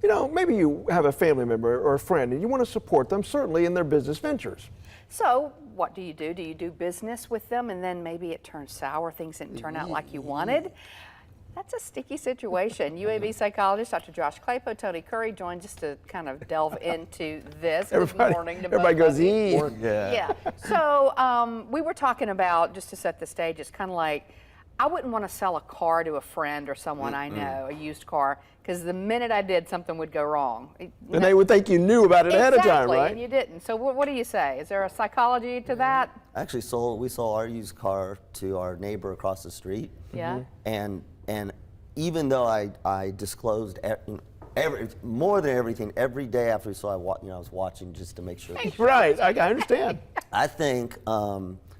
you know, maybe you have a family member or a friend and you want to support them, certainly in their business ventures. So what do? Do you do business with them and then maybe it turns sour, things didn't turn out like you wanted? That's a sticky situation. UAB psychologist Dr. Josh Klapow, Tony Kurre joined us to kind of delve into this. Good morning to everybody both goes, of you. Yeah. So we were talking about, just to set the stage, it's kind of like, I wouldn't want to sell a car to a friend or someone I know, a used car, because the minute I did, something would go wrong. And they would think you knew about it ahead of time, right? Exactly, and you didn't. So what do you say? Is there a psychology to that? Actually, we sold our used car to our neighbor across the street. Yeah. And even though I disclosed more than everything every day after we saw, I was watching just to make sure. Right, I understand. I think,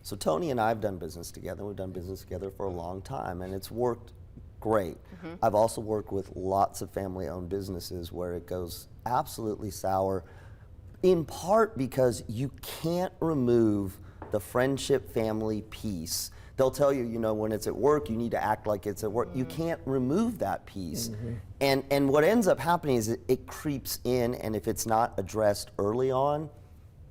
so Tony and I have done business together. We've done business together for a long time, and it's worked great. I've also worked with lots of family-owned businesses where it goes absolutely sour, in part because you can't remove the friendship family piece. They'll tell you, when it's at work, you need to act like it's at work. You can't remove that piece. And what ends up happening is it creeps in, and if it's not addressed early on,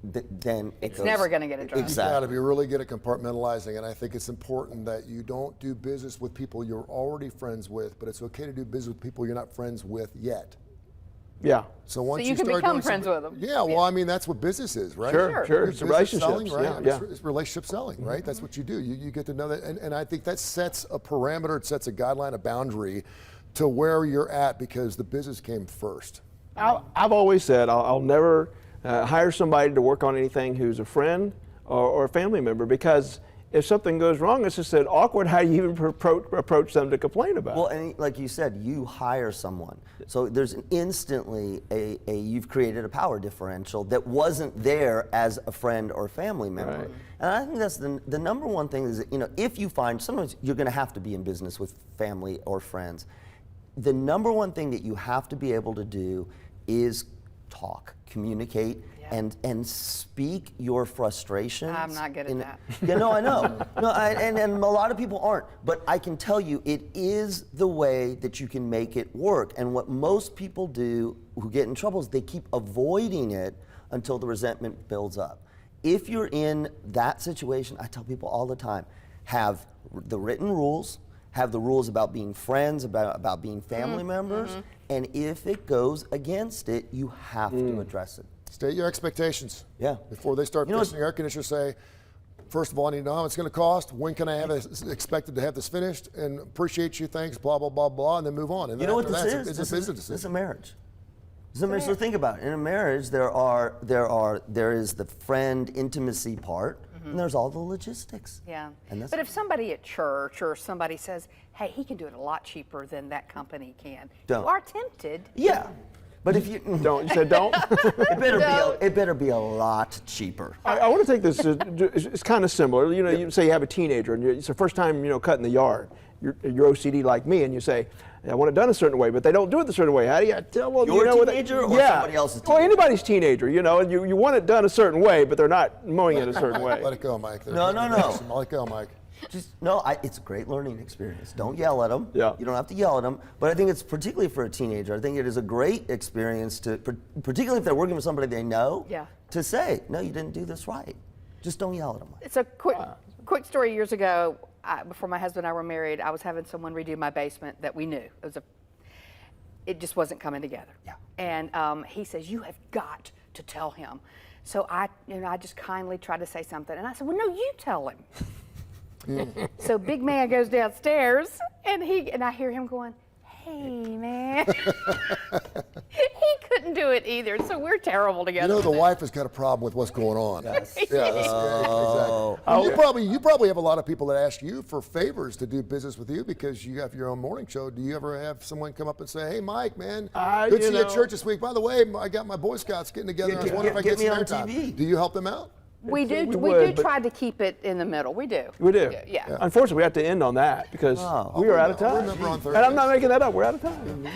then it's never going to get addressed. Exactly. You've got to be really good at compartmentalizing, and I think it's important that you don't do business with people you're already friends with, but it's okay to do business with people you're not friends with yet. Yeah. So once you can start become doing friends with them. Yeah, well, I mean, that's what business is, right? Sure. It's relationships. Selling, right? Yeah. It's relationship selling, right? That's what you do. You get to know that, and I think that sets a parameter, it sets a guideline, a boundary to where you're at because the business came first. I've always said I'll never hire somebody to work on anything who's a friend or a family member, because if something goes wrong, it's just awkward how you even approach them to complain about. Well, and like you said, you hire someone. So there's instantly you've created a power differential that wasn't there as a friend or family member. Right. And I think that's the number one thing is that, if you find, sometimes you're going to have to be in business with family or friends. The number one thing that you have to be able to do is talk, communicate, and speak your frustrations. I'm not good at that. Yeah, no, I know. And a lot of people aren't. But I can tell you, it is the way that you can make it work. And what most people do who get in trouble is they keep avoiding it until the resentment builds up. If you're in that situation, I tell people all the time, have the written rules, have the rules about being friends, about being family members, and if it goes against it, you have to address it. State your expectations. Yeah. Before they start fixing your air conditioner, say, first of all, I need to know how it's going to cost. When can I have expected to have this finished? And appreciate you, thanks, blah, blah, blah, blah, and then move on. And You know what this is? It's a business decision. This is a marriage. This is a marriage. So think about it. In a marriage, there is the friend intimacy part, and there's all the logistics. Yeah. And that's But if somebody at church or somebody says, hey, he can do it a lot cheaper than that company can, Don't. you are tempted. Yeah. But if you Don't. You said don't? it better be a lot cheaper. I want to take this, it's kind of similar. You say you have a teenager and it's the first time, cutting the yard. You're OCD like me, and you say, I want it done a certain way, but they don't do it the certain way. How do you tell them? Your teenager or somebody else's teenager? Well, anybody's teenager, and you want it done a certain way, but they're not mowing it a certain way. Let it go, Mike. No. Let it go, Mike. It's a great learning experience. Don't yell at them. Yeah. You don't have to yell at them. But I think it's particularly for a teenager. I think it is a great experience particularly if they're working with somebody they know, to say, no, you didn't do this right. Just don't yell at them. It's a quick story. Years ago, before my husband and I were married, I was having someone redo my basement that we knew. It just wasn't coming together. Yeah. And he says, you have got to tell him. So I just kindly tried to say something, and I said, well, no, you tell him. So big man goes downstairs, and I hear him going, hey, man. He couldn't do it either, so we're terrible together. The wife has got a problem with what's going on. Yes. Yeah, exactly. Well, you probably have a lot of people that ask you for favors to do business with you because you have your own morning show. Do you ever have someone come up and say, hey, Mike, man, good to see you at church this week. By the way, I got my Boy Scouts getting together. I was wondering if I get get me some on airtime. TV. Do you help them out? We do would, but try to keep it in the middle. We do. We do. Yeah. Unfortunately, we have to end on that because we are out of time. Remember on And I'm not making that up. We're out of time.